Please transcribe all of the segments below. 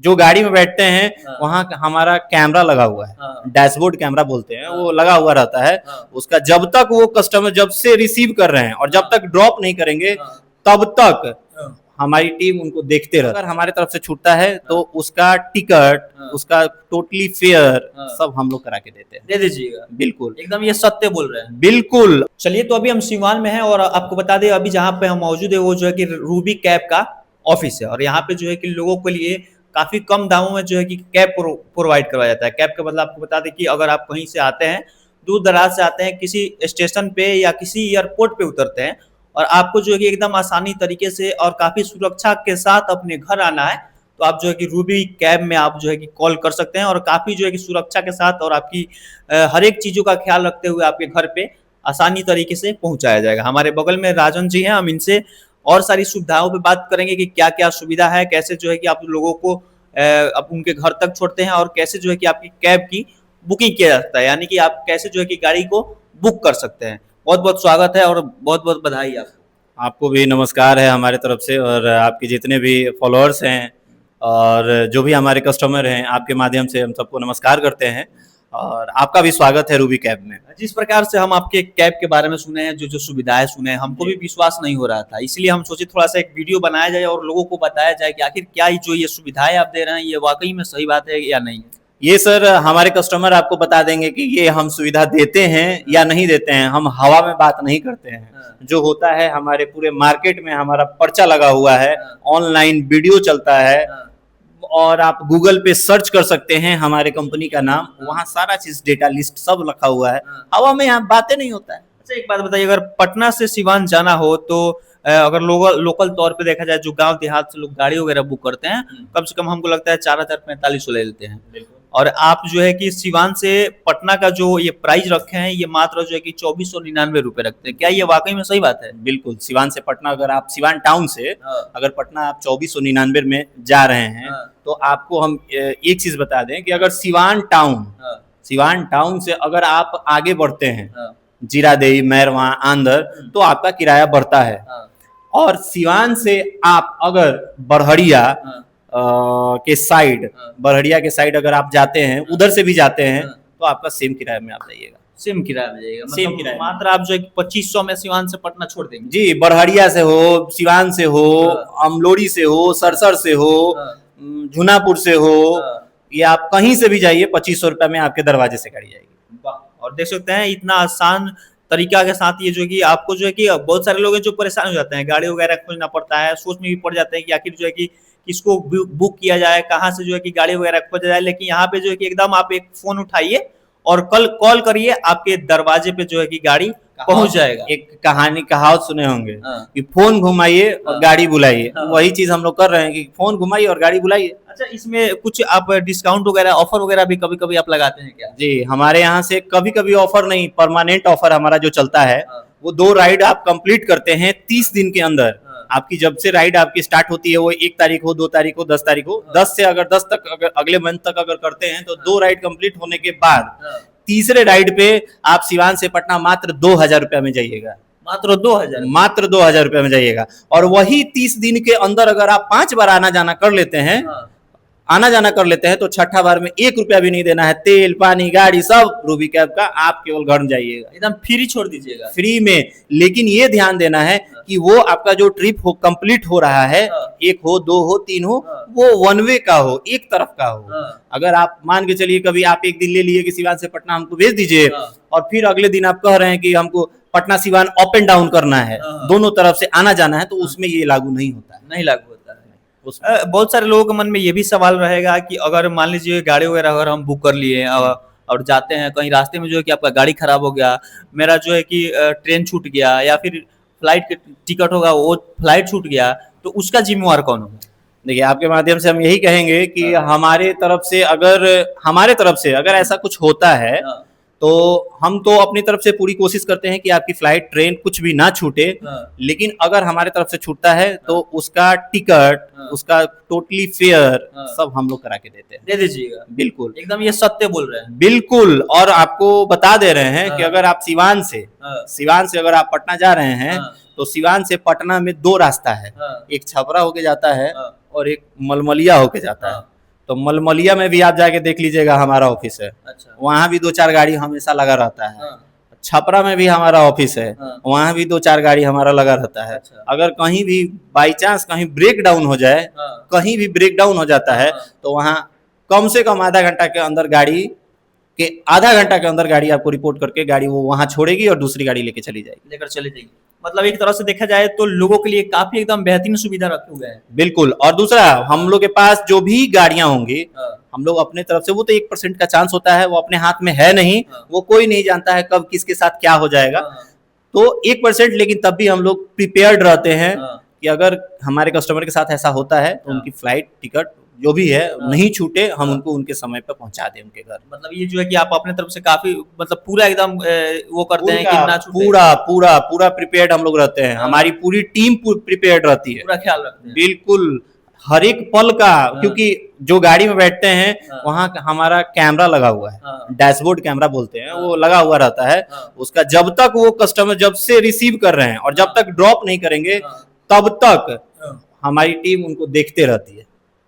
जो गाड़ी में बैठते हैं हाँ। वहाँ हमारा कैमरा लगा हुआ है, हाँ। डैशबोर्ड कैमरा बोलते हैं, हाँ। वो लगा हुआ रहता है। हाँ। उसका जब तक वो कस्टमर जब से रिसीव कर रहे हैं और जब हाँ। तक ड्रॉप नहीं करेंगे हाँ। तब तक हाँ। हमारी टीम उनको देखते रहती है। अगर हमारे तरफ से छूटता है तो हाँ। उसका टिकट, हाँ। उसका टोटली फेयर हाँ। सब हम लोग करा के देते हैं। दे दीजिएगा। बिल्कुल एकदम ये सत्य बोल रहे हैं। बिल्कुल। चलिए, तो अभी हम सिवान में हैं और आपको बता दें अभी जहाँ पे हम मौजूद है वो जो है कि रूबी कैब का ऑफिस है, और यहाँ पे जो है कि लोगों के लिए काफ़ी कम दामों में जो है कि कैब प्रोवाइड करवाया जाता है। कैब का मतलब आपको बता दें कि अगर आप कहीं से आते हैं, दूर दराज से आते हैं, किसी स्टेशन पे या किसी एयरपोर्ट पे उतरते हैं और आपको जो है कि एकदम आसानी तरीके से और काफ़ी सुरक्षा के साथ अपने घर आना है, तो आप जो है कि रूबी कैब में आप जो है कि कॉल कर सकते हैं और काफ़ी जो है कि सुरक्षा के साथ और आपकी हर एक चीज़ों का ख्याल रखते हुए आपके घर पे आसानी तरीके से पहुंचाया जाएगा। हमारे बगल में राजन जी हैं, हम इनसे और सारी सुविधाओं पे बात करेंगे कि क्या क्या सुविधा है, कैसे जो है कि आप लोगों को अब उनके घर तक छोड़ते हैं और कैसे जो है कि आपकी कैब की बुकिंग किया जाता है, यानी कि आप कैसे जो है कि गाड़ी को बुक कर सकते हैं। बहुत बहुत स्वागत है और बहुत बहुत बधाई आपको। आपको भी नमस्कार है हमारे तरफ से, और आपके जितने भी फॉलोअर्स हैं और जो भी हमारे कस्टमर हैं, आपके माध्यम से हम सबको नमस्कार करते हैं और आपका भी स्वागत है रूबी कैब में। जिस प्रकार से हम आपके कैब के बारे में सुने हैं, जो जो सुविधाएं सुने हैं, हमको भी विश्वास नहीं हो रहा था, इसलिए हम सोचे थोड़ा सा एक वीडियो बनाया जाए और लोगों को बताया जाए कि आखिर क्या जो ये सुविधाएं आप दे रहे हैं ये वाकई में सही बात है या नहीं है। ये सर हमारे कस्टमर आपको बता देंगे कि ये हम सुविधा देते हैं या नहीं देते हैं। हम हवा में बात नहीं करते हैं। हाँ। जो होता है हमारे पूरे मार्केट में हमारा पर्चा लगा हुआ है, हाँ। ऑनलाइन वीडियो चलता है, हाँ। और आप गूगल पे सर्च कर सकते हैं हमारे कंपनी का नाम, वहाँ सारा चीज डेटा लिस्ट सब रखा हुआ है। हाँ। हवा में यहाँ बातें नहीं होता है। अच्छा, एक बात बताइए, अगर पटना से सिवान जाना हो तो अगर लोकल तौर पे देखा जाए, जो गांव देहात से लोग गाड़ी वगैरह बुक करते हैं, कम से कम हमको लगता है 4,045 ले लेते हैं, और आप जो है कि सिवान से पटना का जो ये प्राइस रखे हैं ये मात्र जो है कि 2,499 रुपए रखते हैं। क्या ये वाकई में सही बात है? बिल्कुल, सिवान से पटना, अगर आप सिवान टाउन से हाँ। अगर पटना आप 2,499 में जा रहे हैं, हाँ। तो आपको हम एक चीज बता दें कि अगर सिवान टाउन से अगर आप आगे बढ़ते हैं, हाँ। जीरादेई, मैरवा, आंधर, तो आपका किराया बढ़ता है। हाँ। और सिवान से आप अगर बड़हरिया हाँ। के साइड, हाँ। बड़हरिया के साइड अगर आप जाते हैं, उधर से भी जाते हैं, हाँ। तो आपका सेम किराया में आप जाइएगा। सेम किराया में जाइएगा, सेम मतलब किराया में। मात्र आप जो है 2500 में सिवान से पटना छोड़ देंगे। जी, बड़हरिया से हो, सिवान से हो, हाँ। अमलोड़ी से हो, सरसर से हो, हाँ। झुनापुर से हो, हाँ। या आप कहीं से भी जाइए, 2500 रुपये में आपके दरवाजे से गाड़ी जाएगी। वाह! और देख सकते हैं इतना आसान तरीका के साथ ये जो है कि आपको जो है कि बहुत सारे लोग हैं जो परेशान हो जाते हैं, गाड़ी वगैरह खोजना पड़ता है, सोच में भी पड़ जाते हैं कि आखिर जो है कि किसको बुक किया जाए, कहाँ से जो है कि गाड़ी वगैरह खोजा जाए, लेकिन यहाँ पे जो है कि एकदम आप एक फोन उठाइए और कल कॉल करिए, आपके दरवाजे पे जो है कि गाड़ी पहुंच जाएगा। एक कहावत सुने होंगे हाँ। कि फोन घुमाइए और हाँ। गाड़ी बुलाइए। हाँ। वही चीज हम लोग कर रहे हैं कि फोन घुमाइए और गाड़ी बुलाइए। अच्छा, इसमें कुछ आप डिस्काउंट वगैरह, ऑफर वगैरह भी कभी कभी आप लगाते हैं क्या? जी, हमारे यहाँ से कभी कभी ऑफर नहीं, परमानेंट ऑफर हमारा जो चलता है, हाँ। वो 2 राइड आप कंप्लीट करते हैं 30 दिन के अंदर। हाँ। आपकी जब से राइड आपकी स्टार्ट होती है, वो 1 तारीख हो, 2 तारीख हो, 10 तारीख हो, हाँ। 10 से अगर 10 तक अगर अगले मंथ तक अगर करते हैं, तो 2 राइड कंप्लीट होने के बाद हाँ। तीसरे राइड पे आप सिवान से पटना मात्र 2,000 रुपया में जाइएगा। मात्र 2000? मात्र 2,000 रुपये में जाइएगा। और वही 30 दिन के अंदर अगर आप 5 बार आना जाना कर लेते हैं, हाँ। तो छठा बार में 1 रुपया भी नहीं देना है। तेल, पानी, गाड़ी सब रूबी कैब का, आप केवल घर जाइएगा, एकदम फ्री छोड़ दीजिएगा। फ्री में। लेकिन ये ध्यान देना है कि वो आपका जो ट्रिप हो कंप्लीट हो रहा है, हाँ। 1 हो, 2 हो, 3 हो, हाँ। वो वन वे का हो, एक तरफ का हो। हाँ। अगर आप मान के चलिए कभी आप एक दिन ले लिए कि सिवान से पटना हमको भेज दीजिए, हाँ। और फिर अगले दिन आप कह रहे हैं कि हमको Patna Siwan up and down करना है, हाँ। दोनों तरफ से आना जाना है, तो उसमें ये लागू नहीं होता है। नहीं लागू होता है। बहुत सारे लोगों के मन में ये भी सवाल रहेगा कि अगर मान लीजिए गाड़ी वगैरह अगर हम बुक कर लिए और जाते हैं कहीं, रास्ते में जो है कि आपका गाड़ी खराब हो गया, मेरा जो है कि ट्रेन छूट गया, या फिर फ्लाइट के टिकट होगा वो फ्लाइट छूट गया, तो उसका जिम्मेवार कौन होगा? देखिए, आपके माध्यम से हम यही कहेंगे कि हमारे तरफ से अगर ऐसा कुछ होता है, हाँ। तो हम तो अपनी तरफ से पूरी कोशिश करते हैं कि आपकी फ्लाइट, ट्रेन कुछ भी ना छूटे। हाँ। लेकिन अगर हमारे तरफ से छूटता है तो उसका टिकट, हाँ। उसका टोटली फेयर हाँ। सब हम लोग करा के देते हैं। दे दीजिएगा। बिल्कुल एकदम ये सत्य बोल रहे हैं। बिल्कुल। और आपको बता दे रहे हैं हाँ। कि अगर आप सिवान से अगर आप पटना जा रहे हैं, हाँ। तो सिवान से पटना में 2 रास्ता है। हाँ। एक छपरा होके जाता है हाँ। और एक मलमलिया होके जाता है। हाँ। तो मलमलिया में भी आप जाके देख लीजिएगा, हमारा ऑफिस है। अच्छा। वहाँ भी 2-4 गाड़ी हमेशा लगा रहता है। हाँ। छपरा में भी हमारा ऑफिस है, हाँ। वहाँ भी 2-4 गाड़ी हमारा लगा रहता है। अच्छा। अगर कहीं भी बाई चांस कहीं ब्रेक डाउन हो जाए, हाँ। कहीं भी ब्रेक डाउन हो जाता है, हाँ। तो वहाँ कम से कम आधा घंटा के अंदर गाड़ी आपको रिपोर्ट करके गाड़ी वो वहाँ छोड़ेगी और दूसरी गाड़ी लेके चली जाएगी। लेकर चली जाएगी। मतलब एक तरह से देखा जाए तो लोगों के लिए काफी एकदम बेहतरीन सुविधा रखे हुए हैं। बिल्कुल। और दूसरा, हम लोग के पास जो भी गाड़ियां होंगी, हाँ। हम लोग अपने तरफ से, वो तो 1% का चांस होता है, वो अपने हाथ में है नहीं। हाँ। वो कोई नहीं जानता है कब किसके साथ क्या हो जाएगा। हाँ। तो 1%, लेकिन तब भी हम लोग प्रिपेयर्ड रहते हैं हाँ। कि अगर हमारे कस्टमर के साथ ऐसा होता है तो हाँ। उनकी फ्लाइट टिकट जो भी है हाँ। नहीं छूटे, हम हाँ। उनको उनके समय पर पहुंचा दें उनके घर। मतलब ये जो है कि आप अपने तरफ से काफी मतलब पूरा एकदम वो करते हैं कि ना छूटे। पूरा पूरा पूरा प्रिपेयर्ड हम लोग रहते हैं। हाँ। हमारी पूरी टीम प्रिपेयर्ड रहती है, पूरा ख्याल रखते हैं। बिल्कुल हर एक पल का। क्योंकि जो गाड़ी में बैठते हैं हाँ। वहाँ हमारा कैमरा लगा हुआ है, हाँ। डैशबोर्ड कैमरा बोलते हैं, हाँ। वो लगा हुआ रहता है। हाँ। उसका जब तक वो कस्टमर जब से रिसीव कर रहे हैं और जब तक ड्रॉप नहीं करेंगे, हाँ। तब तक हाँ। हमारी टीम उनको देखते रहती है।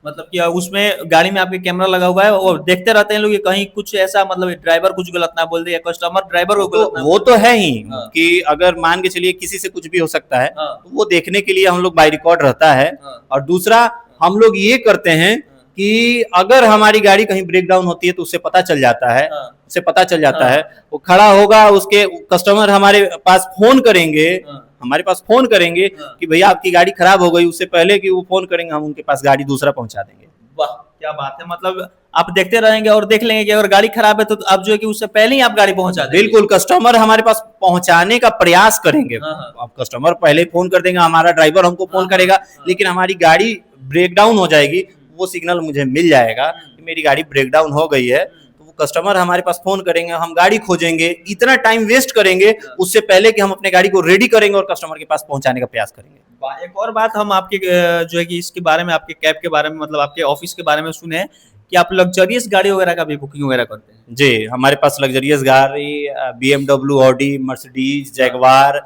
मतलब कि उसमें गाड़ी में आपके कैमरा लगा हुआ है और देखते रहते हैं लोग कि कहीं कुछ ऐसा मतलब ड्राइवर कुछ गलत ना बोल दे या कस्टमर ड्राइवर को गलत ना वो तो है ही हाँ। कि अगर मान के चलिए किसी से कुछ भी हो सकता है, हाँ। तो वो देखने के लिए हम लोग बाय रिकॉर्ड रहता है। हाँ। और दूसरा, हम लोग ये करते हैं कि अगर हमारी गाड़ी कहीं ब्रेक डाउन होती है तो उससे पता चल जाता है, हाँ। उससे पता चल जाता हाँ। है। वो खड़ा होगा, उसके कस्टमर हमारे पास फोन करेंगे, हाँ। हमारे पास फोन करेंगे हाँ। कि भैया आपकी गाड़ी खराब हो गई। उससे पहले कि वो फोन करेंगे, हम उनके पास गाड़ी दूसरा पहुंचा देंगे। वाह क्या बात है। मतलब आप देखते रहेंगे और देख लेंगे कि अगर गाड़ी खराब है तो आप जो है कि उससे पहले ही आप गाड़ी पहुंचा देंगे। बिल्कुल, कस्टमर हमारे पास पहुंचाने का प्रयास करेंगे। हाँ, हाँ। अब कस्टमर पहले फोन कर देगा, हमारा ड्राइवर हमको फोन हाँ, करेगा, हाँ। लेकिन हमारी गाड़ी ब्रेक डाउन हो जाएगी, वो सिग्नल मुझे मिल जाएगा कि मेरी गाड़ी ब्रेक डाउन हो गई है। तो वो कस्टमर हमारे पास फोन करेंगे, हम गाड़ी खोजेंगे, इतना टाइम वेस्ट करेंगे उससे पहले कि हम अपने गाड़ी को रेडी करेंगे और कस्टमर के पास पहुंचाने का प्रयास करेंगे। एक और बात हम आपके जो है कि इसके बारे में, आपके कैब के बारे में, मतलब आपके ऑफिस के बारे में सुने हैं कि आप लग्जरियस गाड़ी वगैरह का भी बुकिंग वगैरह करते हैं। जी, हमारे पास लग्जरियस गाड़ी BMW, Audi, Mercedes, Jaguar,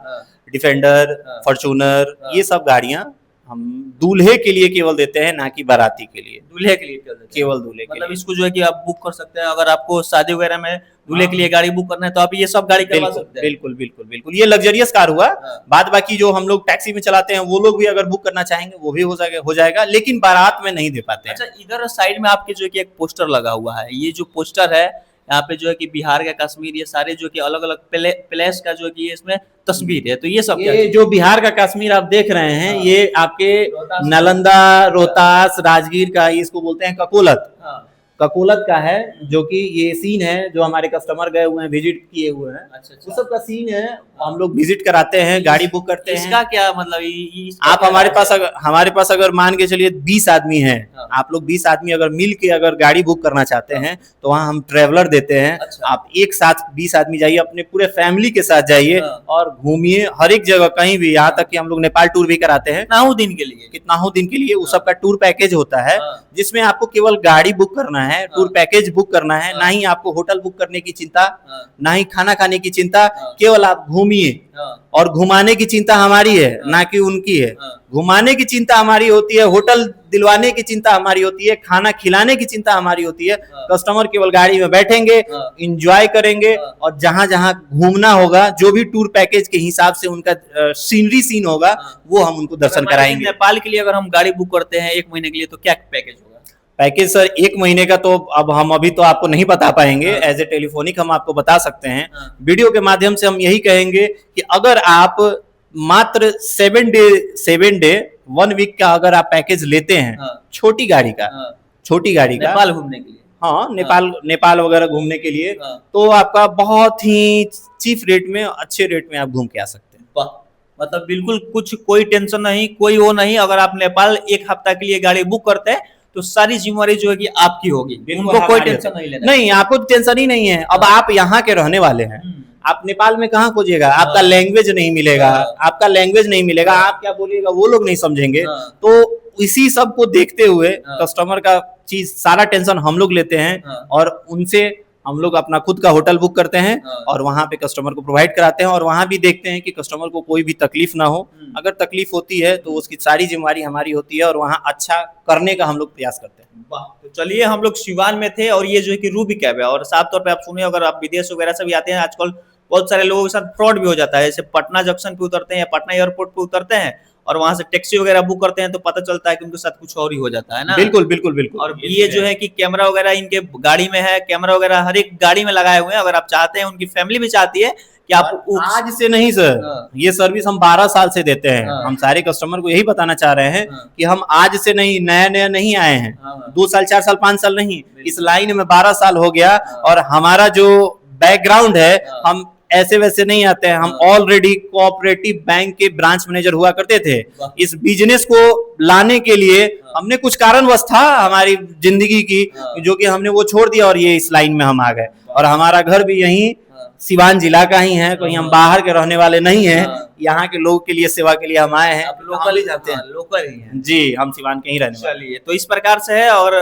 defender, हाँ। फॉर्चूनर, हाँ। ये सब गाड़ियां हम दूल्हे के लिए केवल देते हैं, ना कि बाराती के लिए। दूल्हे के लिए केवल केवल दूल्हे के मतलब लिए। इसको जो है कि आप बुक कर सकते हैं। अगर आपको शादी वगैरह में दूल्हे के लिए गाड़ी बुक करना है तो आप ये सब गाड़ी करवा बिल्कुल सकते हैं। बिल्कुल बिल्कुल बिल्कुल, ये लग्जरियस कार हुआ। हाँ। बाद बाकी जो हम लोग टैक्सी में चलाते हैं, वो लोग भी अगर बुक करना चाहेंगे वो भी हो जाएगा, लेकिन बारात में नहीं दे पाते हैं। अच्छा, इधर साइड में आपके जो है कि एक पोस्टर लगा हुआ है। ये जो पोस्टर है यहाँ पे जो है कि बिहार का, कश्मीर, ये सारे जो कि अलग अलग प्लेस का जो है कि इसमें तस्वीर है। तो ये सब क्या ये चीज़ जो बिहार का कश्मीर आप देख रहे हैं, हाँ। ये आपके रोहतास नालंदा, रोहतास, राजगीर का, इसको बोलते हैं ककोलत। है? हाँ। ककोलत का है, जो कि ये सीन है जो हमारे कस्टमर गए हुए हैं, विजिट किए हुए हैं, अच्छा, वो सब का सीन है। हम लोग विजिट कराते हैं, गाड़ी बुक करते हैं। इसका क्या मतलब इसका आप क्या हमारे पास अगर मान के चलिए 20 आदमी हैं, हाँ। आप लोग 20 आदमी अगर मिल के अगर गाड़ी बुक करना चाहते हैं, तो वहाँ हम ट्रेवलर देते हैं। अच्छा। आप एक साथ 20 आदमी जाइए, अपने पूरे फैमिली के साथ जाइए हाँ। और घूमिए हर एक जगह, कहीं भी। यहाँ तक कि हम लोग नेपाल टूर भी कराते हैं, कितना दिन के लिए? कितना हो दिन के लिए। उस हाँ। सबका टूर पैकेज होता है, हाँ। जिसमें आपको केवल गाड़ी बुक करना है, टूर हाँ। पैकेज बुक करना है। हाँ। ना ही आपको होटल बुक करने की चिंता, हाँ। ना ही खाना खाने की चिंता। हाँ। केवल आप घूमिए, हाँ। और घुमाने की चिंता हमारी है, हाँ। ना कि उनकी है। हाँ। घुमाने की चिंता हमारी होती है, होटल दिलवाने की चिंता हमारी होती है, खाना खिलाने की चिंता हमारी होती है। हाँ। कस्टमर केवल गाड़ी में बैठेंगे, हाँ। इंजॉय करेंगे, हाँ। और जहां जहां घूमना होगा, जो भी टूर पैकेज के हिसाब से उनका सीनरी सीन होगा, हाँ। वो हम उनको दर्शन अगर मान लीजिए कराएंगे। नेपाल के लिए अगर हम गाड़ी बुक करते हैं 1 महीने के लिए तो क्या पैकेज होगा? पैकेज सर 1 महीने का तो अब हम अभी तो आपको नहीं बता पाएंगे, हाँ। एज ए टेलीफोनिक हम आपको बता सकते हैं। हाँ। वीडियो के माध्यम से हम यही कहेंगे कि अगर आप मात्र 7 डे 1 वीक का अगर आप पैकेज लेते हैं, हाँ। छोटी गाड़ी का, हाँ। छोटी गाड़ी का, नेपाल घूमने के लिए। हाँ, नेपाल वगैरह घूमने के लिए, हाँ। तो आपका बहुत ही चीप रेट में, अच्छे रेट में आप घूम के आ सकते हैं। वाह, मतलब बिल्कुल कुछ कोई टेंशन नहीं, कोई वो नहीं। अगर आप नेपाल 1 हफ्ता के लिए गाड़ी बुक करते हैं तो सारी जिम्मेवारी जो है कि आपकी होगी, उनको कोई टेंशन नहीं लेना। नहीं, आपको टेंशन ही नहीं है। अब आप यहाँ के रहने वाले हैं, आप नेपाल में कहाँ खोजिएगा, आपका लैंग्वेज नहीं मिलेगा, आपका लैंग्वेज नहीं मिलेगा, आप क्या बोलिएगा वो लोग नहीं समझेंगे। तो इसी सब को देखते हुए कस्टमर का चीज सारा टेंशन हम लोग लेते हैं, और उनसे हम लोग अपना खुद का होटल बुक करते हैं हाँ। और वहाँ पे कस्टमर को प्रोवाइड कराते हैं और वहाँ भी देखते हैं कि कस्टमर को कोई भी तकलीफ ना हो। अगर तकलीफ होती है तो उसकी सारी जिम्मेवारी हमारी होती है और वहाँ अच्छा करने का हम लोग प्रयास करते हैं। वाह, तो चलिए हम लोग सिवान में थे और ये जो है कि रूबी कैब है, और साफ तौर पे आप सुनिए, अगर आप विदेश वगैरह से भी आते हैं आजकल बहुत सारे लोगों के साथ फ्रॉड भी हो जाता है। जैसे पटना जंक्शन पे उतरते हैं या पटना एयरपोर्ट पे उतरते हैं और वहां से टैक्सी वगैरह बुक करते हैं तो पता चलता है कि उनके साथ कुछ और ही हो जाता है ना। बिल्कुल बिल्कुल बिल्कुल। और ये जो है कि कैमरा वगैरह इनके गाड़ी में है, कैमरा वगैरह हर एक गाड़ी में लगाए हुए हैं। अगर आप चाहते हैं, उनकी फैमिली भी चाहती है कि आप आज से नहीं सर, हाँ। ये सर्विस हम 12 साल से देते हैं। हाँ। हम सारे कस्टमर को यही बताना चाह रहे हैं हाँ। कि हम आज से नहीं, नया नया नहीं आए हैं। हाँ। 2 साल 4 साल 5 साल नहीं, इस लाइन में 12 साल हो गया। हाँ। और हमारा जो बैकग्राउंड है, हाँ। हम ऐसे वैसे नहीं आते हैं। हम हाँ। ऑलरेडी कोऑपरेटिव बैंक के ब्रांच मैनेजर हुआ करते थे। वाह। इस बिजनेस को लाने के लिए हमने कुछ कारणवश था हमारी जिंदगी की, हाँ। जो कि हमने वो छोड़ दिया और ये इस लाइन में हम आ गए। और हमारा घर भी यहीं हाँ। सिवान जिला का ही है, कहीं हम हाँ। बाहर के रहने वाले नहीं हैं। हाँ। यहाँ के लोगों के लिए, सेवा के लिए हम आए हैं। आप लोकल ही जाते हैं? लोकल ही हैं। जी, हम सिवान के ही रहने वाले हैं। चलिए, तो इस प्रकार से है। और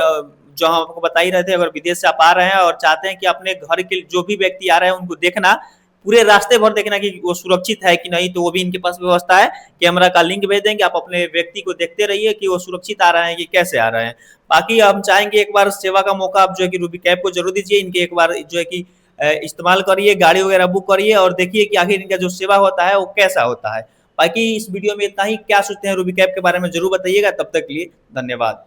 जो हम आपको बता ही रहे थे, अगर विदेश से आप आ रहे हैं और चाहते हैं कि अपने घर के जो भी व्यक्ति आ रहे हैं उनको देखना, पूरे रास्ते भर देखना कि वो सुरक्षित है कि नहीं, तो वो भी इनके पास व्यवस्था है। कैमरा का लिंक भेज देंगे, आप अपने व्यक्ति को देखते रहिए कि वो सुरक्षित आ रहे हैं कि कैसे आ रहे हैं। बाकी हम चाहेंगे एक बार सेवा का मौका आप जो है कि रूबी कैब को जरूर दीजिए। इनके एक बार जो है कि इस्तेमाल करिए, गाड़ी वगैरह बुक करिए और देखिए कि आखिर इनका जो सेवा होता है वो कैसा होता है। बाकी इस वीडियो में इतना ही। क्या सोचते हैं रूबी कैब के बारे में जरूर बताइएगा। तब तक के लिए धन्यवाद।